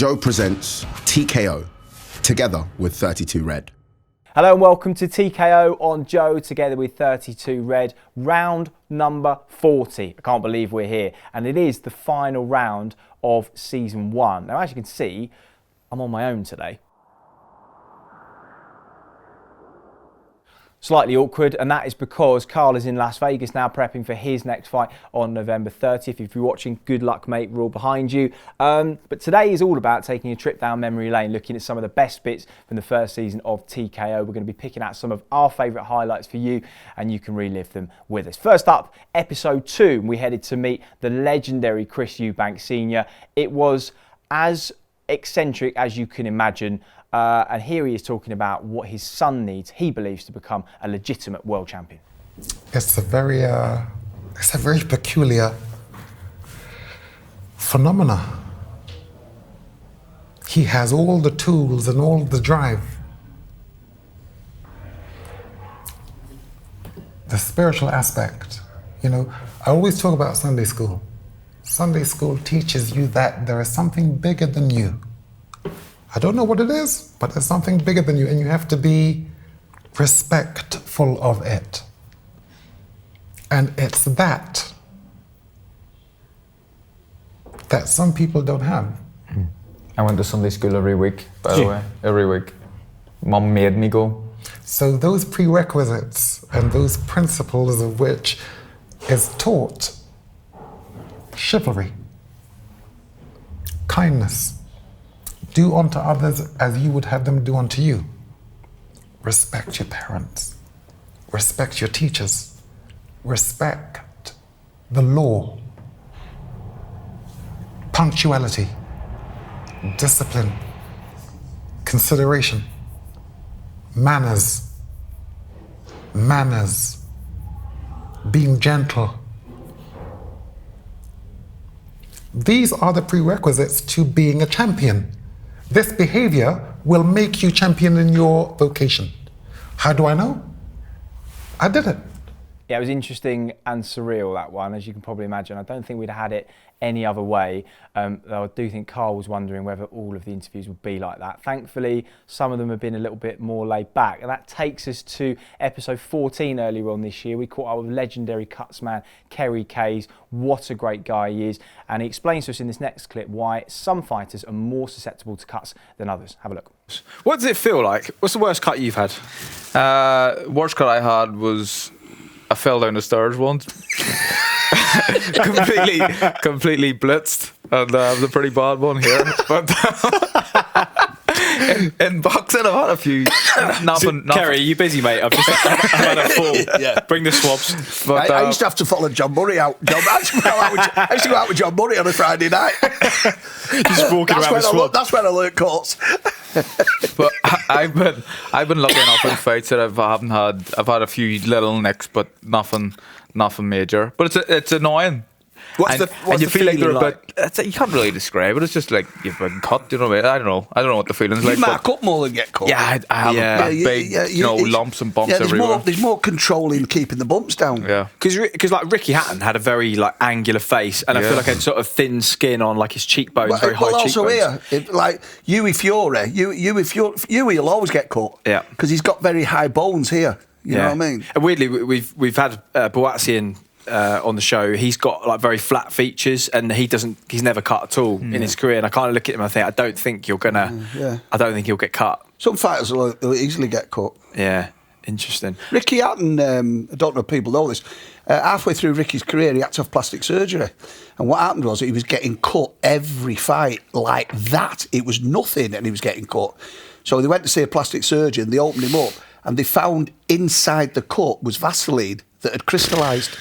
Joe presents TKO, together with 32 Red. Hello and welcome to TKO on Joe, together with 32 Red, round number 40. I can't believe we're here. And it is the final round of season 1. Now, as you can see, I'm on my own today. Slightly awkward, and that is because Carl is in Las Vegas now prepping for his next fight on November 30th. If you're watching, good luck, mate. We're all behind you. But today is all about taking a trip down memory lane, looking at some of the best bits from the first season of TKO. We're going to be picking out some of our favourite highlights for you, and you can relive them with us. First up, episode 2, we headed to meet the legendary Eubank Sr. It was as eccentric as you can imagine. And here he is talking about what his son needs, he believes, to become a legitimate world champion. It's a very peculiar phenomena. He has all the tools and all the drive. The spiritual aspect, I always talk about Sunday school. Sunday school teaches you that there is something bigger than you. I don't know what it is, but there's something bigger than you, and you have to be respectful of it. And it's that some people don't have. I went to Sunday school every week, by the way, every week. Mum made me go. So those prerequisites and those principles of which is taught chivalry, kindness, do unto others as you would have them do unto you. Respect your parents. Respect your teachers. Respect the law. Punctuality. Discipline. Consideration. Manners. Being gentle. These are the prerequisites to being a champion. This behavior will make you champion in your vocation. How do I know? I did it. Yeah, it was interesting and surreal, that one, as you can probably imagine. I don't think we'd had it any other way, though I do think Carl was wondering whether all of the interviews would be like that. Thankfully, some of them have been a little bit more laid back, and that takes us to episode 14 earlier on this year. We caught up with legendary cutsman Kerry Kayes. What a great guy he is, and he explains to us in this next clip why some fighters are more susceptible to cuts than others. Have a look. What does it feel like? What's the worst cut you've had? Worst cut I had was I fell down the stairs once. completely blitzed, and it was a pretty bad one here. But in boxing, I've had a few. Nothing. Kerry, you busy, mate? I've had a fall. Yeah. Bring the swabs. But, I used to have to follow John Murray out. I used to go out with John Murray on a Friday night. Just walking around with swabs. That's when I learnt cuts. But I've been lucky enough in fights that I've had a few little nicks, but nothing major. But it's annoying. What's and you the feel like they're like? you can't really describe it. It's just like you've been cut. You know what I mean? I don't know what the feeling's like. You mark up more than get cut. Yeah, I have big, lumps and bumps everywhere. There's more control in keeping the bumps down. Yeah, because like Ricky Hatton had a very like angular face, and I feel like a sort of thin skin on like his cheekbones, very high cheekbones. Also here, like Huey Fiore, Huey will always get cut. Yeah, because he's got very high bones here. You know what I mean? And weirdly, we've had Boatsian on the show. He's got like very flat features, and he's never cut at all in his career. And I kind of look at him and I think, I don't think you're gonna. I don't think he'll get cut. Some fighters will easily get cut. Yeah, interesting. Ricky Hatton, I don't know if people know this. Halfway through Ricky's career, he had to have plastic surgery, and what happened was he was getting cut every fight like that. It was nothing, and he was getting cut. So they went to see a plastic surgeon. They opened him up, and they found inside the cut was Vaseline that had crystallised.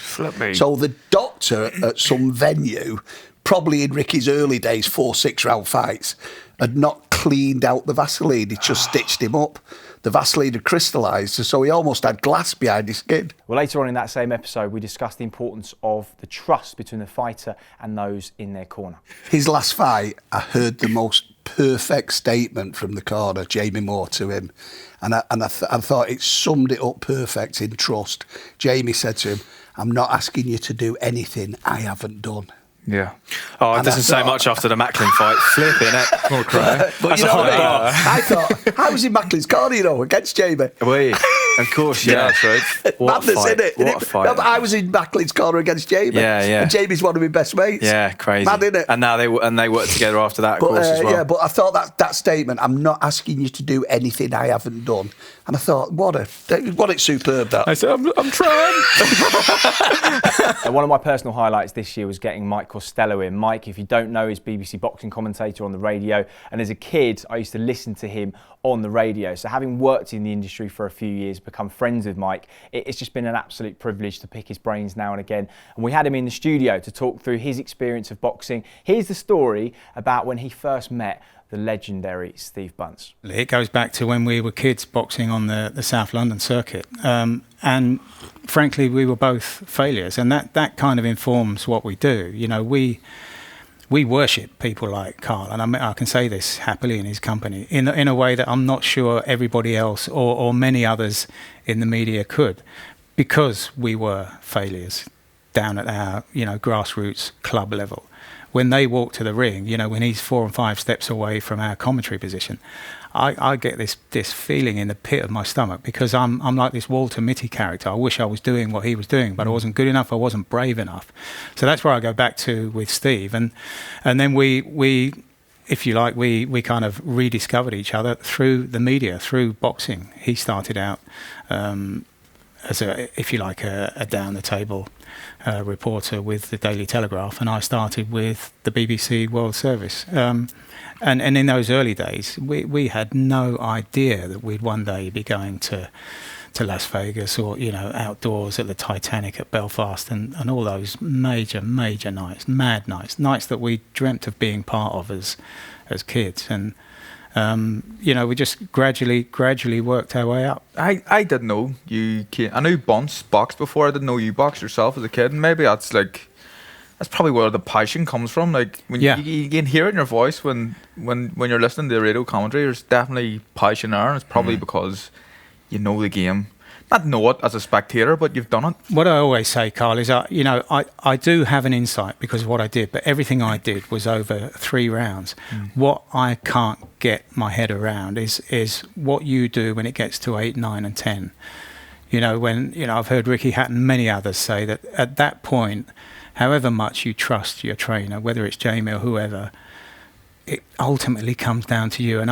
So the doctor at some venue, probably in Ricky's early days, 4-6 round fights, had not cleaned out the Vaseline. He just stitched him up. The Vaseline had crystallised, so he almost had glass behind his skin. Well, later on in that same episode, we discussed the importance of the trust between the fighter and those in their corner. His last fight, I heard the most perfect statement from the corner, Jamie Moore, to him. And I thought it summed it up perfect in trust. Jamie said to him, "I'm not asking you to do anything I haven't done." Yeah. Oh, it doesn't say much after the Macklin fight. Flipping it. Oh, cry. But That's you a know what hot bar. I thought, I was in Macklin's corner, you know, against Jamie. Oui. Of course, yeah. That's right. What a Madness, fight. innit? What a fight. No, but I was in Macklin's corner against Jamie. Yeah, yeah. And Jamie's one of my best mates. Yeah, crazy. Mad, innit? And now they work together after that, of But, course, as well. Yeah, but I thought that statement, I'm not asking you to do anything I haven't done. And I thought, what it's superb, that. I said, I'm trying. One of my personal highlights this year was getting Mike Costello in. Mike, if you don't know, is BBC boxing commentator on the radio. And as a kid, I used to listen to him on the radio. So having worked in the industry for a few years, become friends with Mike, it's just been an absolute privilege to pick his brains now and again. And we had him in the studio to talk through his experience of boxing. Here's the story about when he first met the legendary Steve Bunce. It goes back to when we were kids boxing on the South London circuit. And frankly, we were both failures. And that kind of informs what we do. You know, we worship people like Carl, and I can say this happily in his company, in a way that I'm not sure everybody else or many others in the media could, because we were failures down at our, grassroots club level. When they walk to the ring, when he's 4 and 5 steps away from our commentary position, I get this feeling in the pit of my stomach, because I'm like this Walter Mitty character. I wish I was doing what he was doing, but I wasn't good enough. I wasn't brave enough. So that's where I go back to with Steve, and then we if you like, we kind of rediscovered each other through the media, through boxing. He started out as a down the table reporter with the Daily Telegraph, and I started with the BBC World Service. And in those early days, we had no idea that we'd one day be going to Las Vegas, or outdoors at the Titanic at Belfast, and all those major nights, mad nights that we dreamt of being part of as kids. And we just gradually worked our way up. I didn't know you came. I knew Bunce boxed before. I didn't know you boxed yourself as a kid, and maybe that's probably where the passion comes from. Like when you can hear it in your voice when you're listening to the radio commentary. There's definitely passion there, and it's probably because you know the game. Not know it as a spectator, but you've done it. What I always say, Carl, is I do have an insight because of what I did, but everything I did was over 3 rounds. What I can't get my head around is what you do when it gets to 8, 9 and 10. I've heard Ricky Hatton and many others say that at that point, however much you trust your trainer, whether it's Jamie or whoever, it ultimately comes down to you. And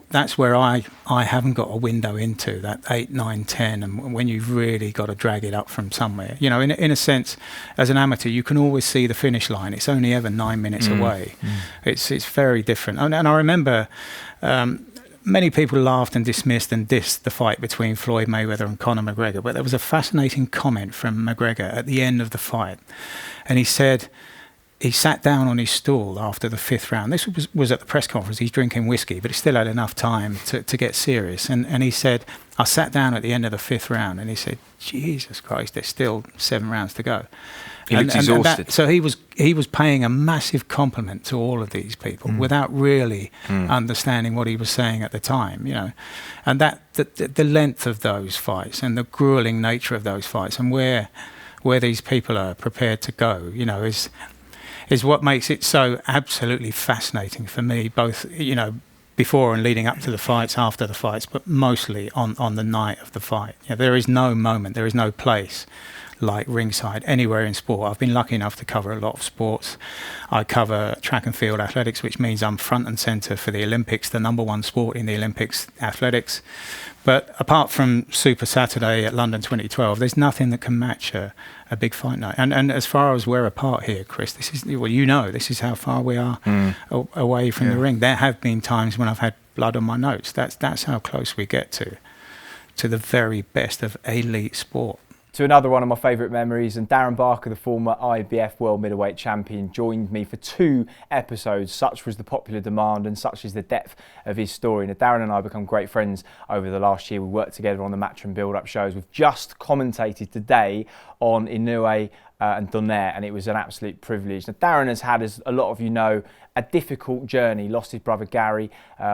that's where I haven't got a window into that 8, 9, 10, and when you've really got to drag it up from somewhere. In a sense, as an amateur, you can always see the finish line. It's only ever 9 minutes away. It's very different. And I remember many people laughed and dismissed and dissed the fight between Floyd Mayweather and Conor McGregor, but there was a fascinating comment from McGregor at the end of the fight, and he said he sat down on his stool after the 5th round. This was at the press conference. He's drinking whiskey, but he still had enough time to get serious. And he said, I sat down at the end of the 5th round, and he said, Jesus Christ, there's still 7 rounds to go. He looked exhausted. So he was paying a massive compliment to all of these people without really understanding what he was saying at the time, And that the length of those fights and the grueling nature of those fights and where these people are prepared to go, is what makes it so absolutely fascinating for me, both, before and leading up to the fights, after the fights, but mostly on the night of the fight. There is no moment, there is no place like ringside anywhere in sport. I've been lucky enough to cover a lot of sports. I cover track and field athletics, which means I'm front and centre for the Olympics, the number 1 sport in the Olympics, athletics. But apart from Super Saturday at London 2012, there's nothing that can match a big fight night. And as far as we're apart here, Chris, this is this is how far we are away from the ring. There have been times when I've had blood on my notes. That's how close we get to the very best of elite sport. To another one of my favourite memories, and Darren Barker, the former IBF World Middleweight Champion, joined me for 2 episodes. Such was the popular demand and such is the depth of his story. Now, Darren and I become great friends over the last year. We worked together on the Match and Build-Up shows. We've just commentated today on Inoue and Donaire, and it was an absolute privilege. Now, Darren has had, as a lot of you know, a difficult journey. Lost his brother Gary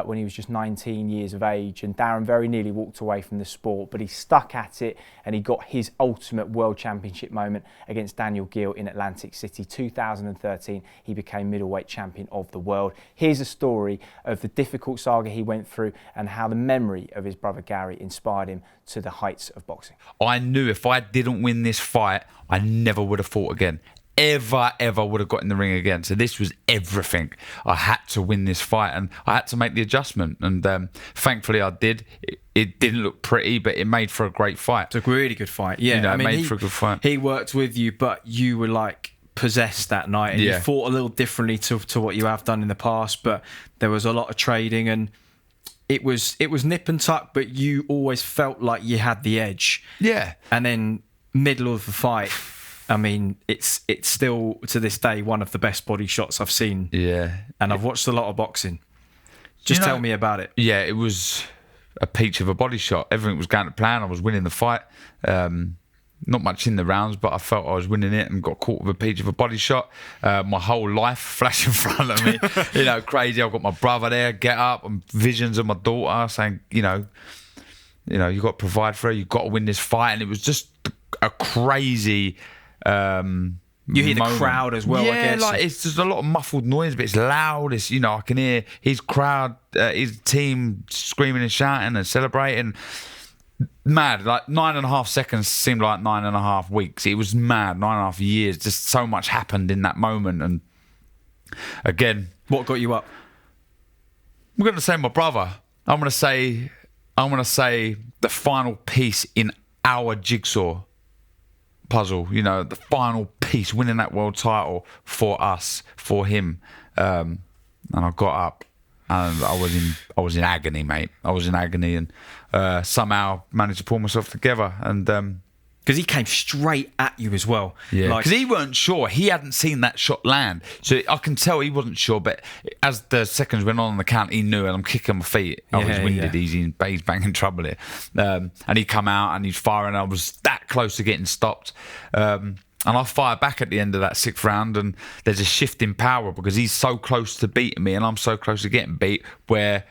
when he was just 19 years of age, and Darren very nearly walked away from the sport, but he stuck at it and he got his ultimate World Championship moment against Daniel Gill in Atlantic City. 2013, he became middleweight champion of the world. Here's a story of the difficult saga he went through and how the memory of his brother Gary inspired him to the heights of boxing. I knew if I didn't win this fight, I never would have fought again. Ever would have got in the ring again. So this was everything. I had to win this fight and I had to make the adjustment. And thankfully I did. It didn't look pretty, but it made for a great fight. It's a really good fight. Yeah, you know, I mean, it made for a good fight. He worked with you, but you were like possessed that night, and you fought a little differently to what you have done in the past. But there was a lot of trading, and it was nip and tuck. But you always felt like you had the edge. Yeah. And then middle of the fight, I mean, it's still to this day one of the best body shots I've seen. Yeah. And I've watched a lot of boxing. Just tell me about it. Yeah, it was a peach of a body shot. Everything was going to plan. I was winning the fight. Not much in the rounds, but I felt I was winning it and got caught with a peach of a body shot. My whole life flashed in front of me. You know, crazy. I've got my brother there, get up, and visions of my daughter saying, you know, you've got to provide for her. You've got to win this fight. And it was just a crazy you hear moment. The crowd as well, yeah, I guess. Like it's just a lot of muffled noise, but it's loud. It's, you know, I can hear his crowd, his team screaming and shouting and celebrating. Mad, like 9.5 seconds seemed like 9.5 weeks. It was mad, 9.5 years. Just so much happened in that moment. And again, what got you up? I'm going to say my brother. I'm going to say the final piece in our jigsaw puzzle. You know, the final piece, winning that world title for us, for him. And I got up. And I was in agony, mate. I was in agony, and somehow managed to pull myself together. And because he came straight at you as well. Yeah, because he weren't sure. He hadn't seen that shot land, so I can tell he wasn't sure. But as the seconds went on the count, he knew. And I'm kicking my feet. I was winded. He's banging trouble here. And he come out and he's firing. I was that close to getting stopped. And I fire back at the end of that 6th round, and there's a shift in power because he's so close to beating me and I'm so close to getting beat, where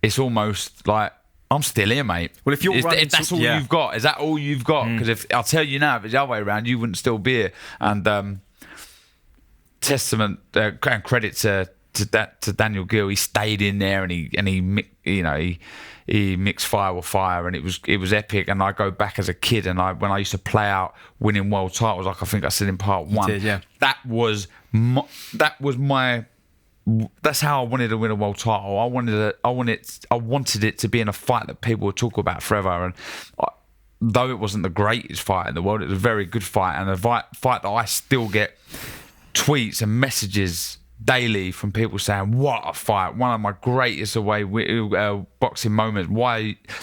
it's almost like I'm still here, mate. Well, if you're running, if that's all you've got, is that all you've got? Because if I'll tell you now, if it's the other way around, you wouldn't still be here. And testament and credit to Daniel Gill. He stayed in there and he mixed fire with fire, and it was epic. And I go back as a kid, and when I used to play out winning world titles, like I think I said in part 1, did, yeah. That's how I wanted to win a world title. I wanted it to be in a fight that people would talk about forever. And though it wasn't the greatest fight in the world, it was a very good fight, and a fight that I still get tweets and messages daily from people saying, what a fight, one of my greatest boxing moments.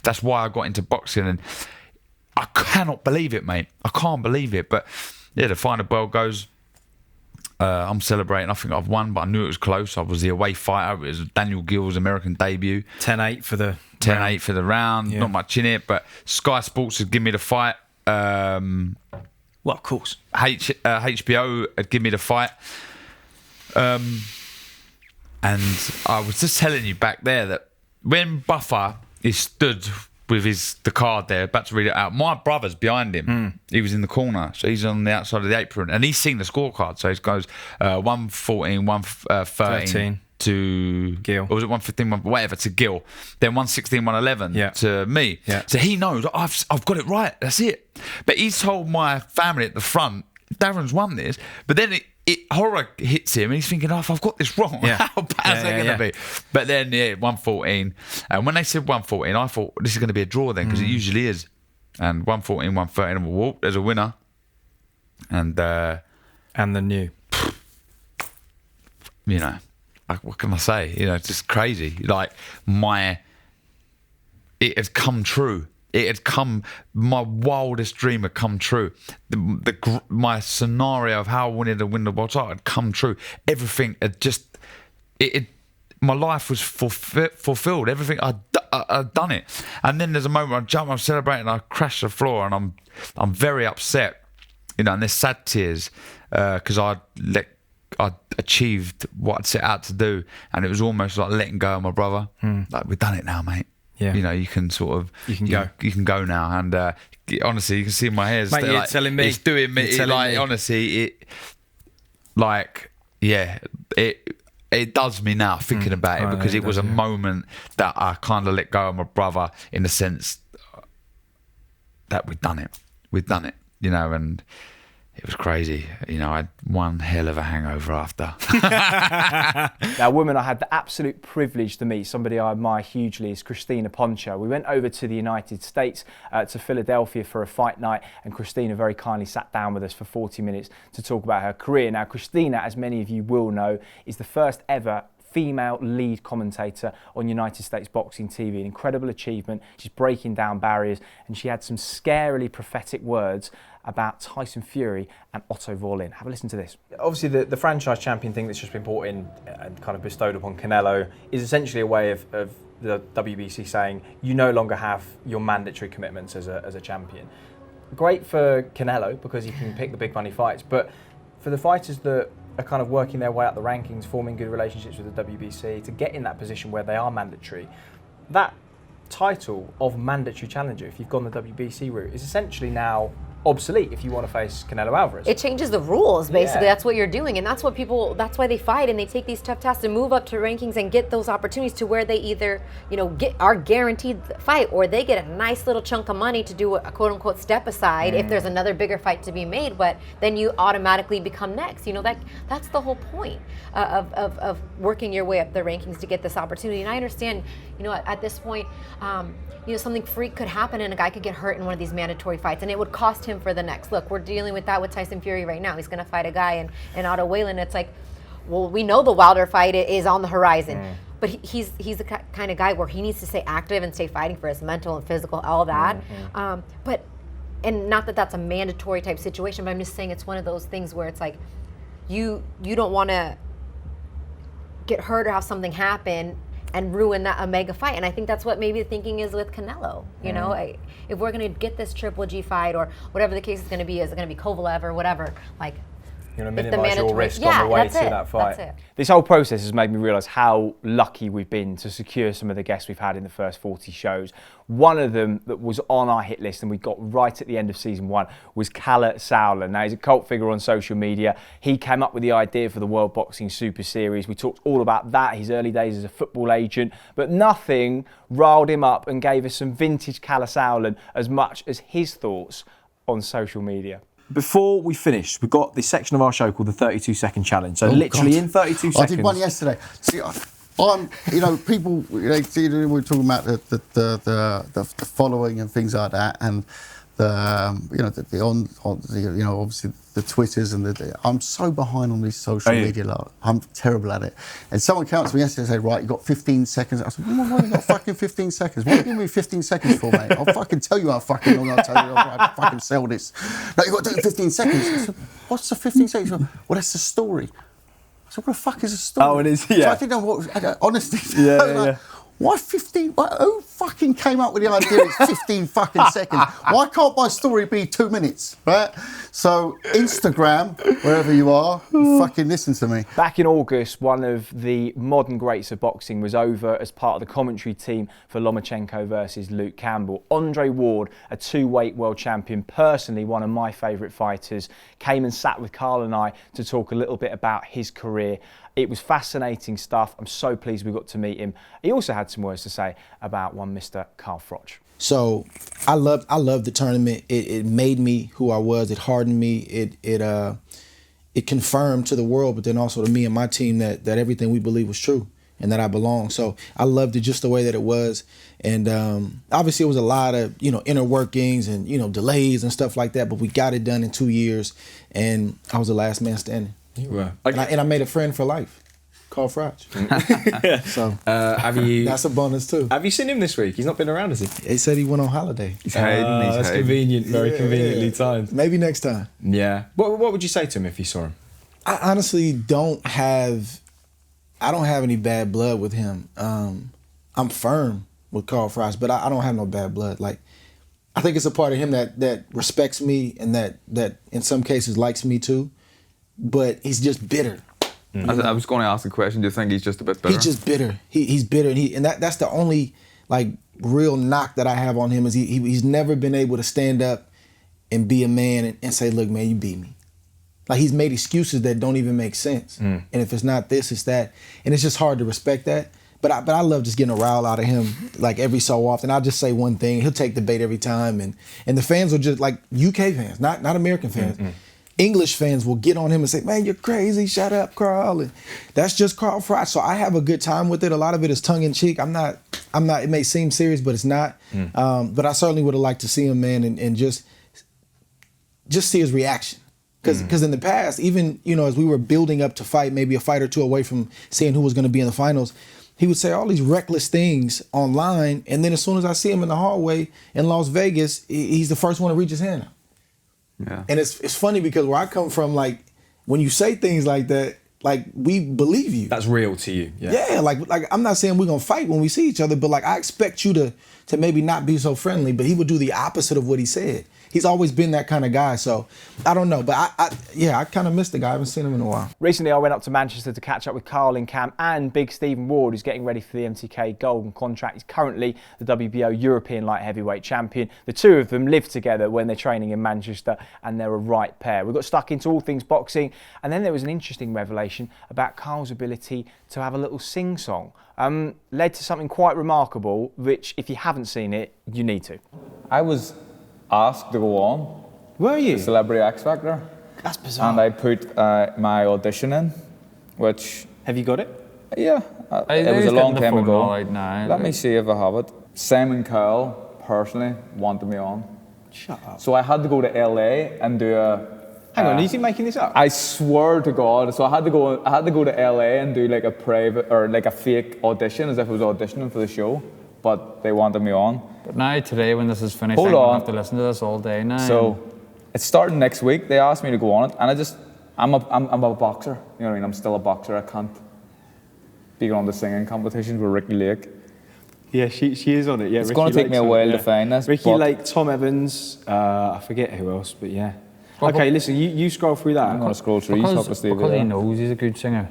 That's why I got into boxing. And I cannot believe it, mate. I can't believe it. But yeah, the final bell goes. I'm celebrating. I think I've won, but I knew it was close. I was the away fighter. It was Daniel Gill's American debut. 10-8 for the 10-8 for the round. Yeah. Not much in it, but Sky Sports had given me the fight. Well, of course. HBO had given me the fight. And I was just telling you back there that when Buffer is stood with the card there, about to read it out, my brother's behind him. He was in the corner, so he's on the outside of the apron, and he's seen the scorecard. So it goes 114, 113 to Gill. Or was it 115, whatever, to Gill. Then 116, 111 to me. Yeah. So he knows I've got it right. That's it. But he's told my family at the front, Darren's won this. But then horror hits him, and he's thinking, I've got this wrong. Yeah. How bad is that going to be? But then, 114. And when they said 114, I thought this is going to be a draw then, because it usually is. And 114, 113, and whoop, there's a winner. And the new. You know, what can I say? You know, it's just crazy. Like, it has come true. My wildest dream had come true. My scenario of how I wanted to win the world title had come true. Everything had just, my life was fulfilled. Everything, I'd done it. And then there's a moment where I jump, I'm celebrating, I crash the floor, and I'm very upset. You know, and there's sad tears because I I'd achieved what I'd set out to do, and it was almost like letting go of my brother. Like, we've done it now, mate. Yeah. You know, you can sort of go. You can go now, and honestly, you can see my hair's Mate, you're like, telling me. it's doing me. You're telling me. Honestly, it does me now thinking about it, because it was a moment that I kind of let go of my brother, in the sense that we've done it, you know, and it was crazy. You know, I had one hell of a hangover after. Now, a woman I had the absolute privilege to meet, somebody I admire hugely, is Crystina Poncher. We went over to the United States, to Philadelphia for a fight night, and Crystina very kindly sat down with us for 40 minutes to talk about her career. Now, Crystina, as many of you will know, is the first ever female lead commentator on United States Boxing TV. An incredible achievement. She's breaking down barriers, and she had some scarily prophetic words about Tyson Fury and Otto Wallin. Have a listen to this. Obviously, the franchise champion thing that's just been brought in and kind of bestowed upon Canelo is essentially a way of the WBC saying you no longer have your mandatory commitments as a champion. Great for Canelo, because he can pick the big money fights, but for the fighters that are kind of working their way up the rankings, forming good relationships with the WBC, to get in that position where they are mandatory, that title of mandatory challenger, if you've gone the WBC route, is essentially now obsolete if you want to face Canelo Alvarez. It changes the rules, basically. Yeah. That's what you're doing, and that's what people, that's why they fight and they take these tough tasks to move up to rankings and get those opportunities to where they either, you know, are guaranteed the fight, or they get a nice little chunk of money to do a quote-unquote step aside if there's another bigger fight to be made, but then you automatically become next. You know, that's the whole point of working your way up the rankings to get this opportunity. And I understand, you know, at this point, you know, something freak could happen and a guy could get hurt in one of these mandatory fights, and it would cost him for the next. Look, we're dealing with that with Tyson Fury right now. He's going to fight a guy in Otto Wallin. It's like, well, we know the Wilder fight is on the horizon, but he's the kind of guy where he needs to stay active and stay fighting for his mental and physical, all that. But not that that's a mandatory type situation, but I'm just saying it's one of those things where it's like you don't want to get hurt or have something happen and ruin that a mega fight. And I think that's what maybe the thinking is with Canelo. You know, if we're going to get this Triple G fight, or whatever the case is going to be, is it going to be Kovalev or whatever, like, you want to minimise your risk on the way to that fight. That's it. This whole process has made me realise how lucky we've been to secure some of the guests we've had in the first 40 shows. One of them that was on our hit list and we got right at the end of season 1 was Kalle Sauerland. Now, he's a cult figure on social media. He came up with the idea for the World Boxing Super Series. We talked all about that, his early days as a football agent, but nothing riled him up and gave us some vintage Kalle Sauerland as much as his thoughts on social media. Before we finish, we've got this section of our show called the 32-second challenge. So literally in 32 seconds. I did one yesterday. See, I'm, you know, people, you know, we were talking about the following and things like that, and you know, obviously the Twitters and I'm so behind on this social media. Like, I'm terrible at it. And someone came up to me yesterday and said, right, you got 15 seconds. I said, why have you got fucking 15 seconds? What are you giving me 15 seconds for, mate? I'll fucking tell you how fucking long I'll tell you how to fucking sell this. No, you got to do it in 15 seconons. I said, what's the 15 seconds? Well, that's the story. I said, what the fuck is a story? Oh, it is, yeah. So I didn't know what, honestly. Yeah. Why 15? Who fucking came up with the idea it's 15 fucking seconds? Why can't my story be 2 minutes, right? So Instagram, wherever you are, fucking listen to me. Back in August, one of the modern greats of boxing was over as part of the commentary team for Lomachenko versus Luke Campbell. Andre Ward, a 2-weight world champion, personally one of my favourite fighters, came and sat with Carl and I to talk a little bit about his career. It was fascinating stuff. I'm so pleased we got to meet him. He also had some words to say about one Mr. Carl Frampton. So I loved the tournament. It made me who I was. It hardened me. It confirmed to the world, but then also to me and my team that everything we believed was true and that I belong. So I loved it just the way that it was. And obviously it was a lot of, you know, inner workings and, you know, delays and stuff like that, but we got it done in 2 years and I was the last man standing. You were. And I made a friend for life, Carl Frampton. So have you? That's a bonus too. Have you seen him this week? He's not been around, has he? He said he went on holiday. He's that's convenient, very conveniently timed. Maybe next time. Yeah. What would you say to him if you saw him? I honestly don't have any bad blood with him. I'm firm with Carl Frampton, but I don't have no bad blood. Like, I think it's a part of him that respects me and that in some cases likes me too. But he's just bitter. I was going to ask the question. Do you think he's just a bit bitter? He's just bitter. He's bitter, and that's the only like real knock that I have on him is he's never been able to stand up and be a man and say, look, man, you beat me. Like he's made excuses that don't even make sense. And if it's not this, it's that. And it's just hard to respect that. But I love just getting a rile out of him like every so often. I'll just say one thing. He'll take the bait every time. And the fans will just like UK fans, not American fans. English fans will get on him and say, man, you're crazy. Shut up, Carl. And that's just Carl Frampton. So I have a good time with it. A lot of it is tongue in cheek. I'm not, it may seem serious, but it's not. But I certainly would have liked to see him, man, and just see his reaction. Because in the past, even, as we were building up to fight, maybe a fight or two away from seeing who was going to be in the finals, he would say all these reckless things online, and then as soon as I see him in the hallway in Las Vegas, he's the first one to reach his hand out. Yeah. And it's funny because where I come from, like, when you say things like that, like, we believe you. That's real to you. Yeah, like I'm not saying we're going to fight when we see each other, but, like, I expect you to maybe not be so friendly, but he would do the opposite of what he said. He's always been that kind of guy, so I don't know. But I kind of miss the guy. I haven't seen him in a while. Recently, I went up to Manchester to catch up with Carl in camp and Big Stephen Ward, who's getting ready for the MTK Golden Contract. He's currently the WBO European Light Heavyweight Champion. The two of them live together when they're training in Manchester, and they're a right pair. We got stuck into all things boxing, and then there was an interesting revelation about Carl's ability to have a little sing-song. Led to something quite remarkable, which, if you haven't seen it, you need to. I was asked to go on. Were you? The Celebrity X Factor. That's bizarre. And I put my audition in, which... Have you got it? Yeah. It was a long time ago. Now, Let me see if I have it. Simon Coyle, personally, wanted me on. Shut up. So I had to go to LA and do a... Hang on, are you making this up? I swear to God. So I had to go to LA and do like a private or like a fake audition, as if I was auditioning for the show. But they wanted me on. But now today, when this is finished, Hold I'm gonna on. have to listen to this all day now. So it's starting next week. They asked me to go on it, and I'm a boxer. You know what I mean? I'm still a boxer. I can't be going on the singing competitions with Ricky Lake. Yeah, she is on it. Yeah, It's going to take me a while to find this. Ricky Lake, Tom Evans, I forget who else, but yeah. Okay, listen, you scroll through that. I'm going to scroll through. Because he knows he's a good singer.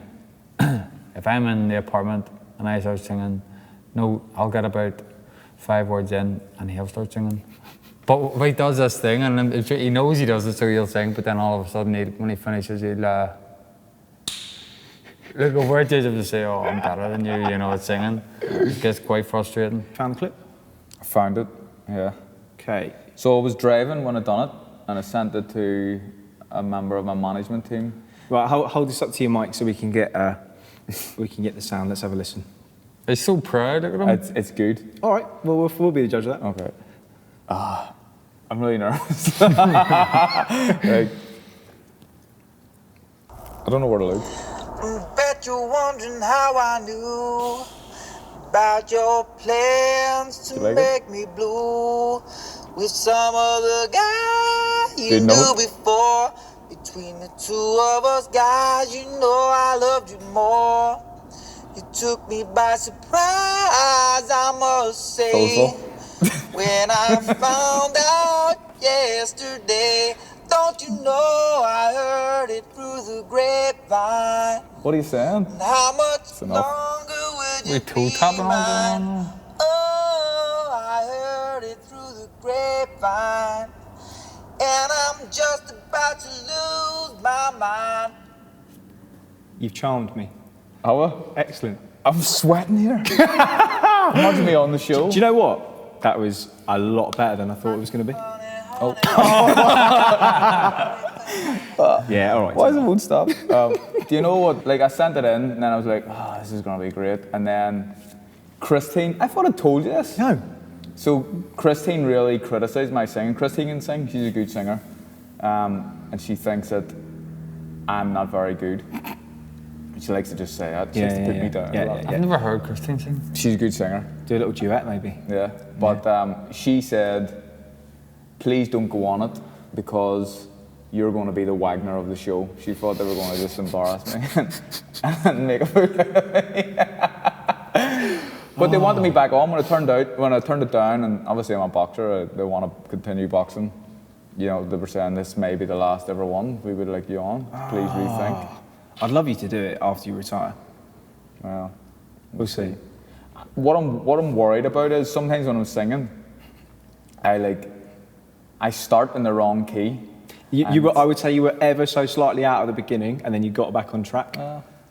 If I'm in the apartment and I start singing, no, I'll get about 5 words in and he'll start singing. But he does this thing and he knows he does it, so he'll sing, but then all of a sudden, when he finishes, he'll look over at you to say, oh, I'm better than you, at singing. It gets quite frustrating. Found the clip? I found it, yeah. Okay. So I was driving when I done it, and I sent it to a member of my management team. Right, hold this up to your mic so we can get the sound. Let's have a listen. He's so proud, look at him. It's good. All right, well, we'll be the judge of that. Okay. I'm really nervous. Like, I don't know where to look. Bet you're wondering how I knew about your plans to make me blue with some other guy you knew before. Between the two of us guys, you know I loved you more. You took me by surprise, I must say. When I found out yesterday, don't you know I heard it through the grapevine. What are you saying? And how much longer would you be mine? Oh, I heard it through the grapevine. And I'm just about to lose my mind. You've charmed me. Oh, excellent. I'm sweating here. Imagine me on the show. Do you know what? That was a lot better than I thought it was going to be. Oh. Yeah, all right. Why does it won't stop? Do you know what? Like, I sent it in, and then I was like, oh, this is going to be great. And then Christine, I thought I told you this. No. So Christine really criticised my singing. Christine can sing, she's a good singer. And she thinks that I'm not very good. She likes to just say that. She likes to put me down a lot. I've never heard Christine sing. She's a good singer. Do a little duet, maybe. Yeah, but she said, please don't go on it because you're going to be the Wagner of the show. She thought they were going to just embarrass me and make a fool out of me. But they wanted me back on when I turned it down, and obviously I'm a boxer, they want to continue boxing. You know, they were saying this may be the last ever one. We would like you on. Please rethink. I'd love you to do it after you retire. Well, we'll see. What I'm worried about is sometimes when I'm singing, I start in the wrong key. I would say you were ever so slightly out at the beginning, and then you got back on track.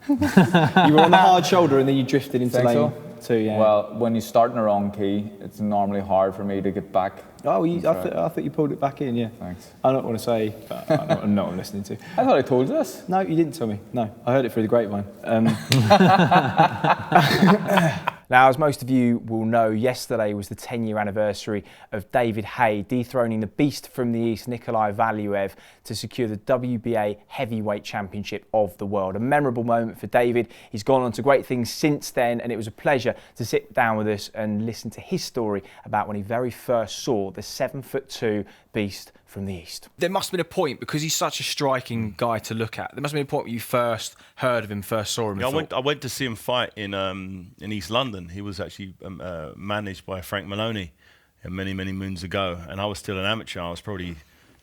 You were on the hard shoulder, and then you drifted into lane 2. Yeah. Well, when you start in the wrong key, it's normally hard for me to get back. Oh, I thought you pulled it back in. Yeah. Thanks. I don't want to say, but I know what I'm listening to. I thought I told you this. No, you didn't tell me. No, I heard it through the grapevine. Now, as most of you will know, yesterday was the 10-year anniversary of David Haye dethroning the beast from the East, Nikolai Valuev, to secure the WBA heavyweight championship of the world. A memorable moment for David. He's gone on to great things since then, and it was a pleasure to sit down with us and listen to his story about when he very first saw the 7'2" beast from the East. There must have been a point, because he's such a striking guy to look at. There must have been a point when you first heard of him, first saw him. Yeah, I went to see him fight in East London. He was actually managed by Frank Maloney many moons ago, and I was still an amateur. I was probably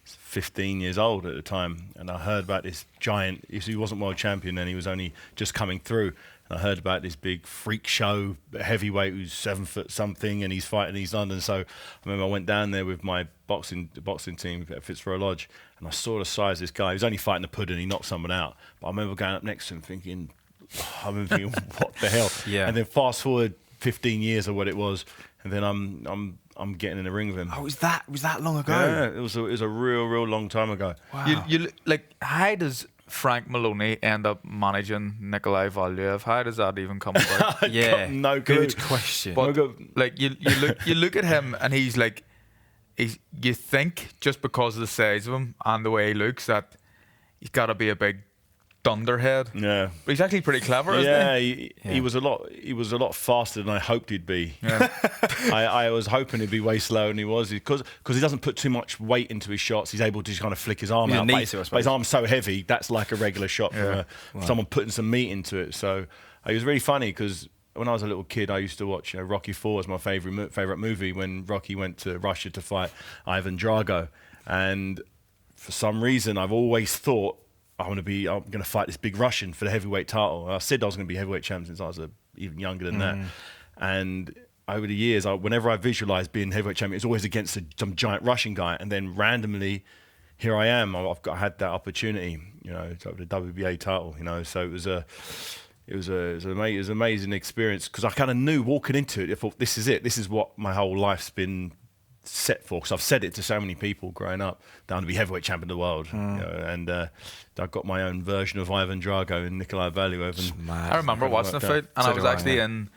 15 years old at the time, and I heard about this giant. He wasn't world champion then; he was only just coming through. And I heard about this big freak show heavyweight who's 7 foot something, and he's fighting in East London. So I remember I went down there with my boxing team at Fitzroy Lodge, and I saw the size of this guy. He was only fighting the pudding. He knocked someone out. But I remember going up next to him thinking, what the hell? Yeah. And then fast forward 15 years or what it was, and then I'm getting in the ring with him. Oh, was that long ago? Yeah, it was a real long time ago. Wow. You like, how does Frank Maloney end up managing Nikolai Valuev? How does that even come about? Yeah, no good question. But like you look at him, and he's like, you think just because of the size of him and the way he looks that he's got to be a big thunderhead. Yeah, but he's actually pretty clever, isn't he? He was a lot faster than I hoped he'd be. Yeah. I was hoping he'd be way slower than he was, because he doesn't put too much weight into his shots. He's able to just kind of flick his arm out. But his arm's so heavy, that's like a regular shot from someone putting some meat into it. So it was really funny, because when I was a little kid, I used to watch Rocky IV was my favorite movie, when Rocky went to Russia to fight Ivan Drago. And for some reason, I've always thought, I'm going to fight this big Russian for the heavyweight title. I said I was going to be heavyweight champion since I was even younger than that. And over the years, whenever I visualised being heavyweight champion, it's always against some giant Russian guy. And then randomly, here I am. I had that opportunity, the WBA title. So it was an amazing experience, because I kind of knew walking into it. I thought, this is it. This is what my whole life's been set for, because I've said it to so many people growing up, down to be heavyweight champion of the world. And I've got my own version of Ivan Drago and Nikolai Valuev. And I remember watching the fight, and I was actually in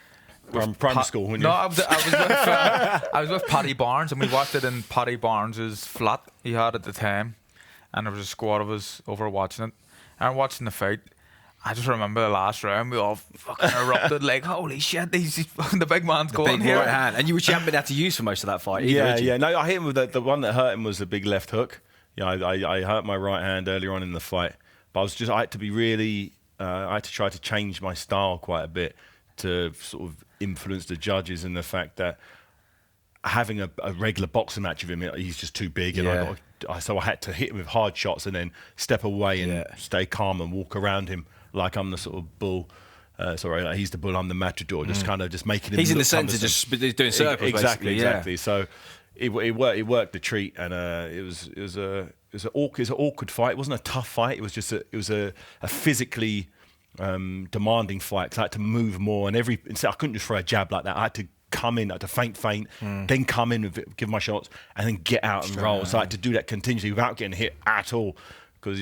primary school. No, I was with Paddy Barnes, and we watched it in Paddy Barnes's flat he had at the time, and there was a squad of us over watching it. And I'm watching the fight. I just remember the last round, we all fucking erupted, like, holy shit, the big man's going big here. Right hand. And you were champion had to use for most of that fight. Yeah. No, I hit him with the one that hurt him was a big left hook. Yeah, I hurt my right hand earlier on in the fight, but I had to be really, I had to try to change my style quite a bit to sort of influence the judges, and the fact that having a regular boxing match with him, he's just too big, and so I had to hit him with hard shots and then step away and stay calm and walk around him like I'm the sort of bull. He's the bull, I'm the matador. Just kind of just making him. He's in the centre, just doing circles. Exactly. So it worked the treat, and it was an awkward fight. It wasn't a tough fight. It was just a physically demanding fight, because I had to move more, and I couldn't just throw a jab like that. I had to come in, I had to feint, then come in, give my shots, and then get out and roll. So I had to do that continuously without getting hit at all, because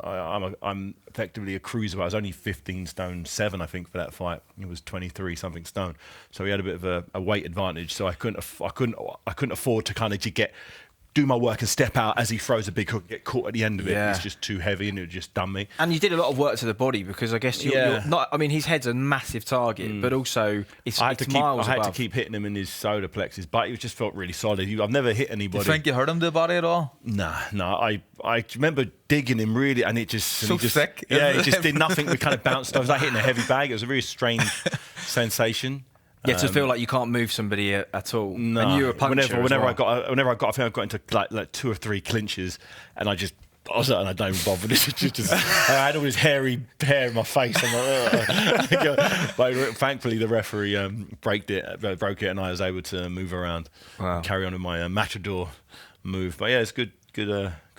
I'm effectively a cruiserweight. I was only 15 stone 7, I think, for that fight. It was 23 something stone, so he had a bit of a weight advantage. So I couldn't afford to kind of do my work and step out as he throws a big hook, get caught at the end of it. It's just too heavy, and it would just done me. And you did a lot of work to the body, because I guess you're not. I mean, his head's a massive target, but also I had to keep hitting him in his solar plexus, but he just felt really solid. I've never hit anybody. Do you think you hurt him to the body at all? No. I remember digging him really, and it just thick. Yeah, it just did nothing. We kind of bounced. I was like hitting a heavy bag. It was a very strange sensation. Yeah, to feel like you can't move somebody at all. No, and you're a puncher. Whenever I got, I think I got into like 2 or 3 clinches, and I just I was like, I don't even bother. This is just I had all this hairy hair in my face. I'm like, but thankfully the referee broke it, and I was able to move around, carry on with my matador move. But yeah, it's good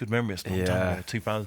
memory. It's a long time. 2000.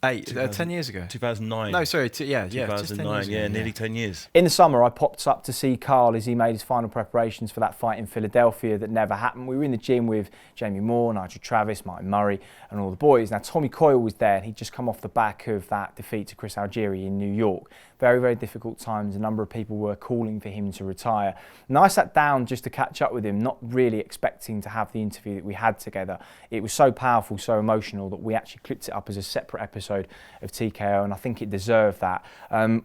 10 years ago. 2009. No, sorry. 2009. Yeah, nearly 10 years. In the summer, I popped up to see Carl as he made his final preparations for that fight in Philadelphia that never happened. We were in the gym with Jamie Moore, Nigel Travis, Martin Murray and all the boys. Now, Tommy Coyle was there and he'd just come off the back of that defeat to Chris Algieri in New York. Very, very difficult times. A number of people were calling for him to retire. And I sat down just to catch up with him, not really expecting to have the interview that we had together. It was so powerful, so emotional that we actually clipped it up as a separate episode of TKO, and I think it deserved that.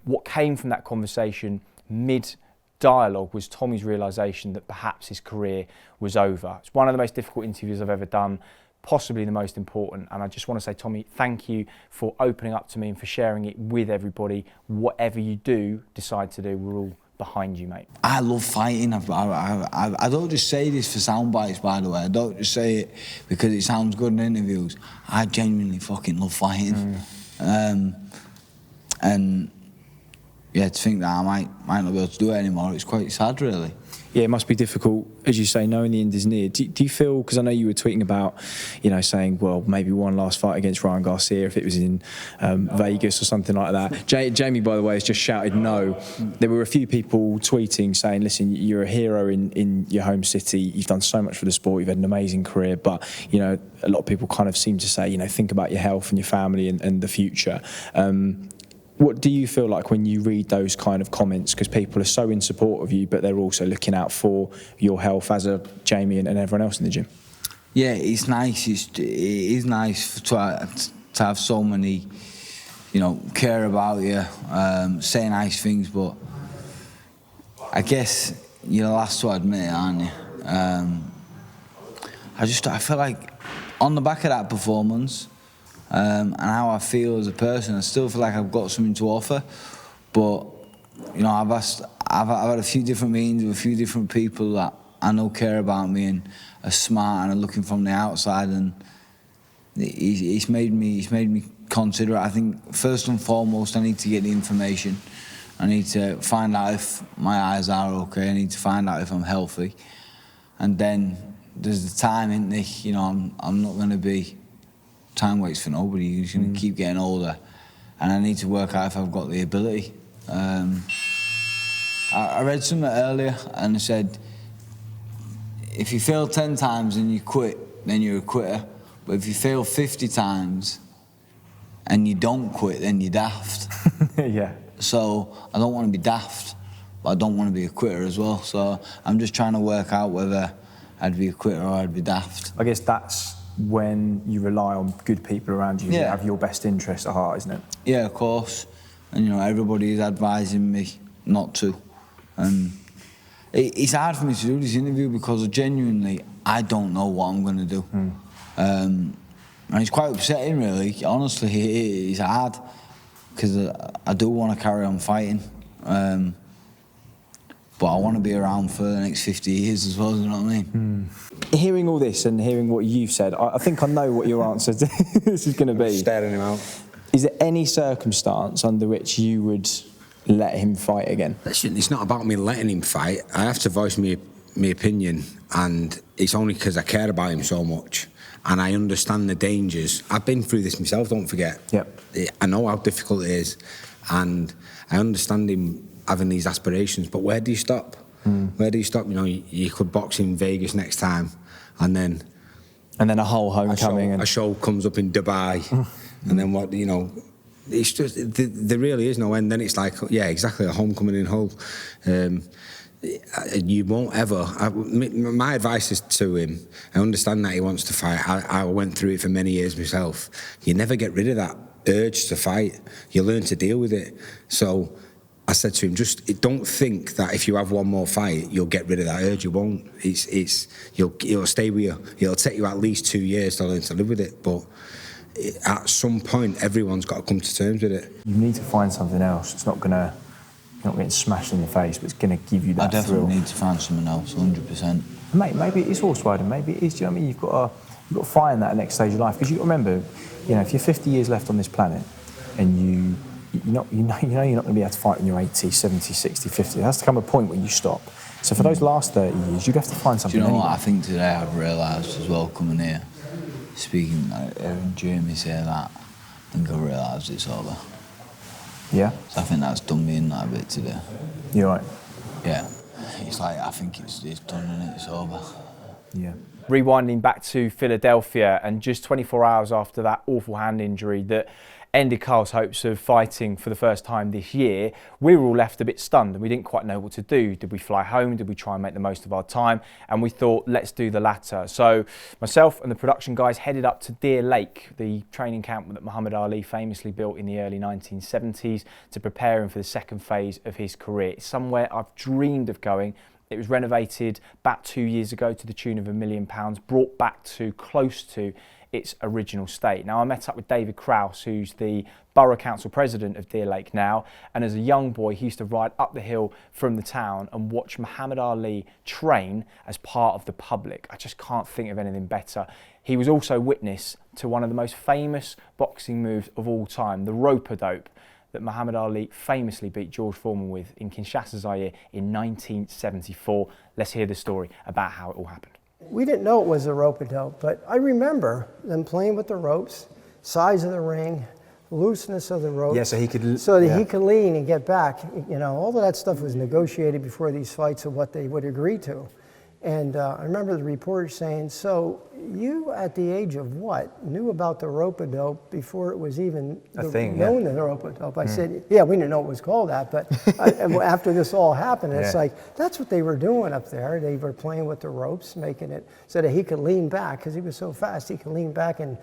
What came from that conversation mid-dialogue was Tommy's realisation that perhaps his career was over. It's one of the most difficult interviews I've ever done, possibly the most important, and I just want to say, Tommy, thank you for opening up to me and for sharing it with everybody. Whatever you do, decide to do, we're all behind you, mate. I love fighting. I don't just say this for sound bites, by the way. I don't just say it because it sounds good in interviews. I genuinely fucking love fighting. And yeah, to think that I might not be able to do it anymore, it's quite sad, really. Yeah, it must be difficult, as you say, knowing the end is near. Do you feel, because I know you were tweeting about, saying, well, maybe one last fight against Ryan Garcia if it was in Vegas or something like that. Jamie, by the way, has just shouted no. There were a few people tweeting saying, listen, you're a hero in your home city. You've done so much for the sport. You've had an amazing career. But, a lot of people kind of seem to say, think about your health and your family and the future. What do you feel like when you read those kind of comments? Because people are so in support of you, but they're also looking out for your health as a Jamie and everyone else in the gym. Yeah, it's nice. It is nice to have so many, care about you, say nice things. But I guess you're the last to admit it, aren't you? I feel like on the back of that performance. And how I feel as a person, I still feel like I've got something to offer. But I've had a few different meetings with a few different people that I know care about me and are smart and are looking from the outside, and it's made me consider it. I think first and foremost, I need to get the information. I need to find out if my eyes are okay. I need to find out if I'm healthy, and then there's the time, isn't there? I'm not going to be. Time waits for nobody. You're just going to keep getting older, and I need to work out if I've got the ability. I read something earlier and it said, if you fail 10 times and you quit, then you're a quitter. But if you fail 50 times and you don't quit, then you're daft. Yeah. So I don't want to be daft, but I don't want to be a quitter as well. So I'm just trying to work out whether I'd be a quitter or I'd be daft. I guess that's when you rely on good people around you that have your best interest at heart, isn't it? Yeah, of course. And everybody is advising me not to. And it's hard for me to do this interview because genuinely I don't know what I'm going to do. And it's quite upsetting, really. Honestly, it's hard because I do want to carry on fighting. But I want to be around for the next 50 years as well, you know what I mean? Hearing all this and hearing what you've said, I think I know what your answer to this is going to be. Staring him out. Is there any circumstance under which you would let him fight again? Listen, it's not about me letting him fight. I have to voice my opinion, and it's only because I care about him so much. And I understand the dangers. I've been through this myself, don't forget. Yep. I know how difficult it is, and I understand him having these aspirations, but where do you stop? Where do you stop? You could box in Vegas next time, and then a whole homecoming. A show comes up in Dubai, and then what? It's just there really is no end. Then it's like, yeah, exactly, a homecoming in Hull. You won't ever. My advice is to him. I understand that he wants to fight. I went through it for many years myself. You never get rid of that urge to fight. You learn to deal with it. So I said to him, just don't think that if you have one more fight, you'll get rid of that urge. You won't. It'll stay with you. It'll take you at least 2 years to learn to live with it. But at some point, everyone's got to come to terms with it. You need to find something else. It's not going to You're not getting smashed in the face, but it's going to give you that I definitely thrill. need to find someone else, 100%. Mate, maybe it is horse riding. Maybe it is. Do you know what I mean? You've got to find that next stage of life, because you remember, you know, if you're 50 years left on this planet, and you're not going to be able to fight when you're 80, 70, 60, 50. There has to come a point where you stop. So for those last 30 years, you'd have to find something. Do you know anyway. what I think today I've realised as well coming here, speaking, hearing Jeremy say that, I think I've realised it's over. Yeah? So I think that's done me in that a bit today. You're right. Yeah. It's like, I think it's done and it's over. Yeah. Rewinding back to Philadelphia, and just 24 hours after that awful hand injury that ended Carl's hopes of fighting for the first time this year, we were all left a bit stunned and we didn't quite know what to do. Did we fly home? Did we try and make the most of our time? And we thought, let's do the latter. So myself and the production guys headed up to Deer Lake, the training camp that Muhammad Ali famously built in the early 1970s to prepare him for the second phase of his career. It's somewhere I've dreamed of going. It was renovated about 2 years ago to the tune of £1 million, brought back to close to its original state. Now, I met up with David Krause, who's the Borough Council President of Deer Lake now, and as a young boy, he used to ride up the hill from the town and watch Muhammad Ali train as part of the public. I just can't think of anything better. He was also witness to one of the most famous boxing moves of all time, the rope-a-dope, that Muhammad Ali famously beat George Foreman with in Kinshasa, Zaire in 1974. Let's hear the story about how it all happened. We didn't know it was a rope-a-dope, but I remember them playing with the ropes, size of the ring, looseness of the rope. Yeah, so he could he could lean and get back. You know, all of that stuff was negotiated before these fights of what they would agree to. And I remember the reporter saying, so you, at the age of what, knew about the rope-a-dope before it was even known as a rope-a-dope? I said, yeah, we didn't know it was called that, but after this all happened, it's like, that's what they were doing up there. They were playing with the ropes, making it so that he could lean back, because he was so fast, he could lean back and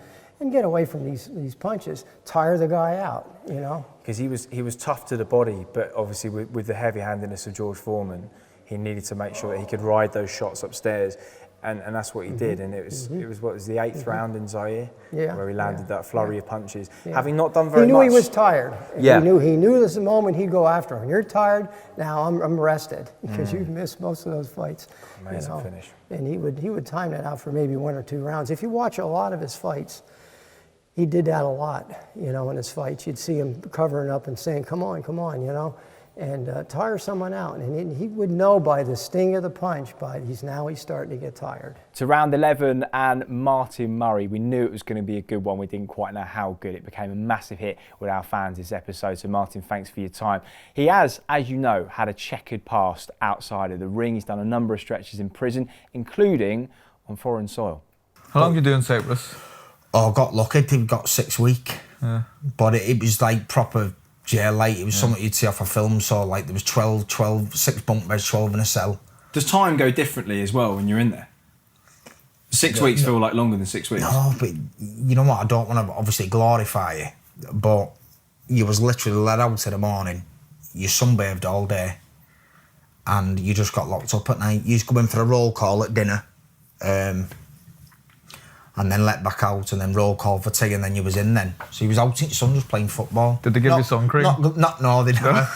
get away from these punches, tire the guy out, you know? Because he was tough to the body, but obviously with the heavy-handedness of George Foreman, he needed to make sure that he could ride those shots upstairs, and that's what he did. And it was what was the 8th round in Zaire, where he landed that flurry of punches, having not done very much. He knew he was tired. Yeah. He knew this moment he'd go after him. You're tired, now I'm rested, because you've missed most of those fights. Amazing finish. And he would time that out for maybe 1 or 2 rounds. If you watch a lot of his fights, he did that a lot, you know, in his fights. You'd see him covering up and saying, come on, you know, and tire someone out. And he would know by the sting of the punch, but he's starting to get tired. To round 11 and Martin Murray, we knew it was going to be a good one. We didn't quite know how good. It became a massive hit with our fans this episode. So Martin, thanks for your time. He has, as you know, had a checkered past outside of the ring. He's done a number of stretches in prison, including on foreign soil. How long did you do in Cyprus? Oh, I got lucky. I got 6 weeks. Yeah. But it was like proper jail, like it was something you'd see off a film. So like there was 6 bunk beds, 12 in a cell. Does time go differently as well when you're in there? 6 weeks feel like longer than 6 weeks. No, but you know what? I don't want to obviously glorify you, but you was literally let out in the morning. You sunbathed all day, and you just got locked up at night. You used to go in for a roll call at dinner, and then let back out, and then roll call for tea, and then you was in then. So you was out in your son just playing football. Did they give you sun cream? No, they never.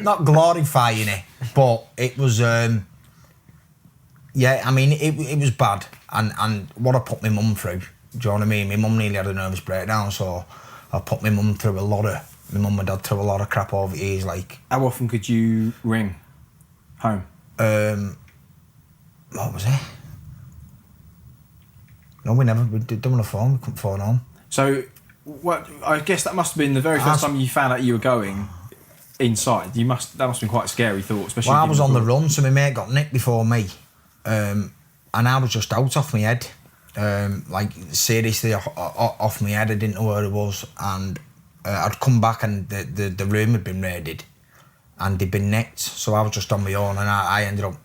Not glorifying it, but it was, yeah, I mean, it was bad. And what I put my mum through, do you know what I mean? My mum nearly had a nervous breakdown, so I put my mum through my mum and dad through a lot of crap over the years, like. How often could you ring home? What was it? No, we did on the phone. We couldn't phone home. So, I guess that must have been the very first time you found out you were going inside. That must have been quite a scary thought, especially. Well, I was on the run, so my mate got nicked before me, and I was just out off my head, like seriously off my head. I didn't know where it was, and I'd come back and the room had been raided, and they'd been nicked. So I was just on my own, and I ended up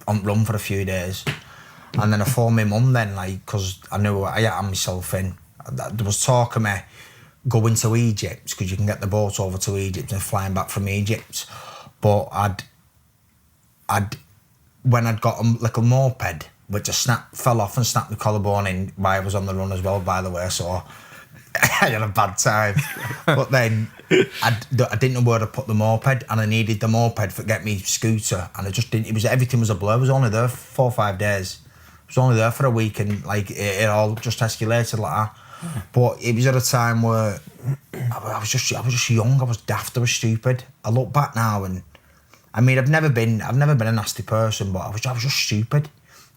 on run for a few days. And then I phoned my mum then, like, because I knew I had myself in. There was talk of me going to Egypt, because you can get the boat over to Egypt and flying back from Egypt. But when I'd got a little moped, which fell off and snapped my collarbone in while I was on the run as well, by the way. So I had a bad time. But then I didn't know where to put the moped, and I needed the moped to get me scooter, and I just didn't. Everything was a blur. I was only there for 4 or 5 days. I was only there for a week, and like it all just escalated like that. But it was at a time where I was just young. I was daft. I was stupid. I look back now, and I mean, I've never been a nasty person, but I was just stupid.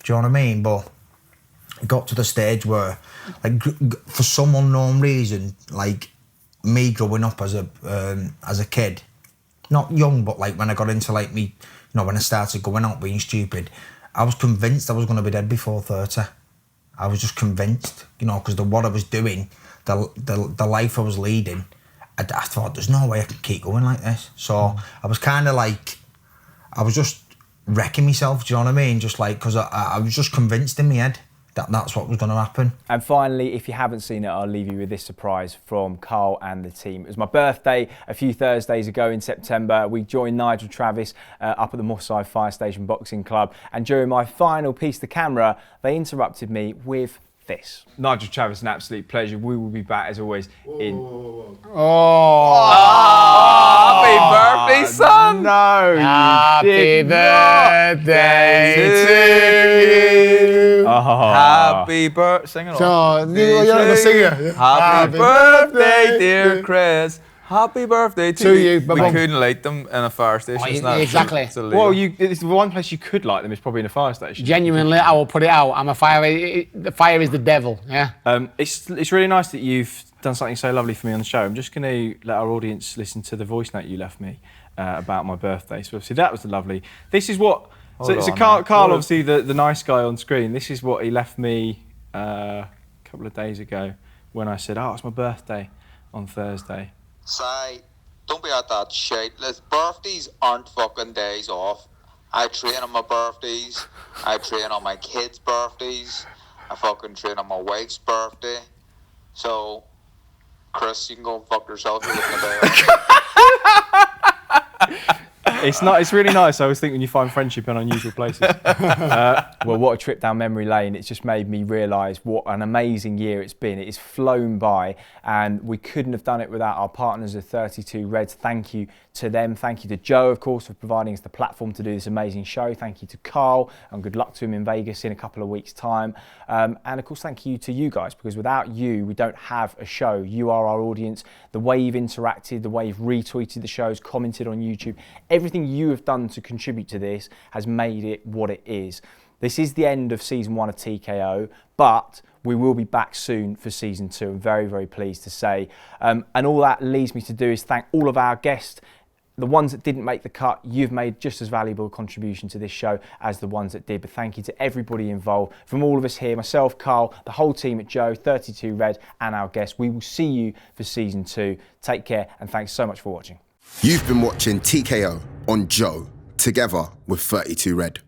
Do you know what I mean? But it got to the stage where, like, for some unknown reason, like me growing up as a kid, not young, but like when I got into like me, you know, when I started going out being stupid, I was convinced I was going to be dead before 30. I was just convinced, you know, because what I was doing, the life I was leading, I thought there's no way I can keep going like this. So I was kind of like, I was just wrecking myself. Do you know what I mean? Just like, because I was just convinced in my head that that's what was going to happen. And finally, if you haven't seen it, I'll leave you with this surprise from Carl and the team. It was my birthday a few Thursdays ago in September. We joined Nigel Travis up at the Moss Side Fire Station Boxing Club. And during my final piece to camera, they interrupted me with this. Nigel Travis, an absolute pleasure. We will be back as always in... Happy birthday, son! No, Happy birthday to you. Happy birthday. Sing it So, you're the singer. Happy birthday, dear Chris. Happy birthday to you. We couldn't light them in a fire station. Exactly. Well, it's the one place you could light them is probably in a fire station. Genuinely, I will put it out. I'm a fire. The fire is the devil. Yeah. It's really nice that you've done something so lovely for me on the show. I'm just going to let our audience listen to the voice note you left me about my birthday. So obviously that was lovely. This is what. So Carl, obviously the nice guy on screen. This is what he left me a couple of days ago when I said, "Oh, it's my birthday on Thursday." Say, don't be at that shit. Birthdays aren't fucking days off. I train on my birthdays. I train on my kids' birthdays. I fucking train on my wife's birthday. So, Chris, you can go and fuck yourself. You're looking It's really nice. I always think when you find friendship in unusual places. Well, what a trip down memory lane. It's just made me realise what an amazing year it's been. It has flown by, and we couldn't have done it without our partners at 32 Reds. Thank you to them. Thank you to Joe, of course, for providing us the platform to do this amazing show. Thank you to Carl, and good luck to him in Vegas in a couple of weeks' time. And of course, thank you to you guys, because without you, we don't have a show. You are our audience. The way you've interacted, the way you've retweeted the shows, commented on YouTube, everything you have done to contribute to this has made it what it is. This is the end of season 1 of TKO, but we will be back soon for season 2. I'm very, very pleased to say. And all that leads me to do is thank all of our guests. The ones that didn't make the cut, you've made just as valuable a contribution to this show as the ones that did. But thank you to everybody involved. From all of us here, myself, Carl, the whole team at Joe, 32 Red, and our guests. We will see you for season 2. Take care, and thanks so much for watching. You've been watching TKO on Joe, together with 32 Red.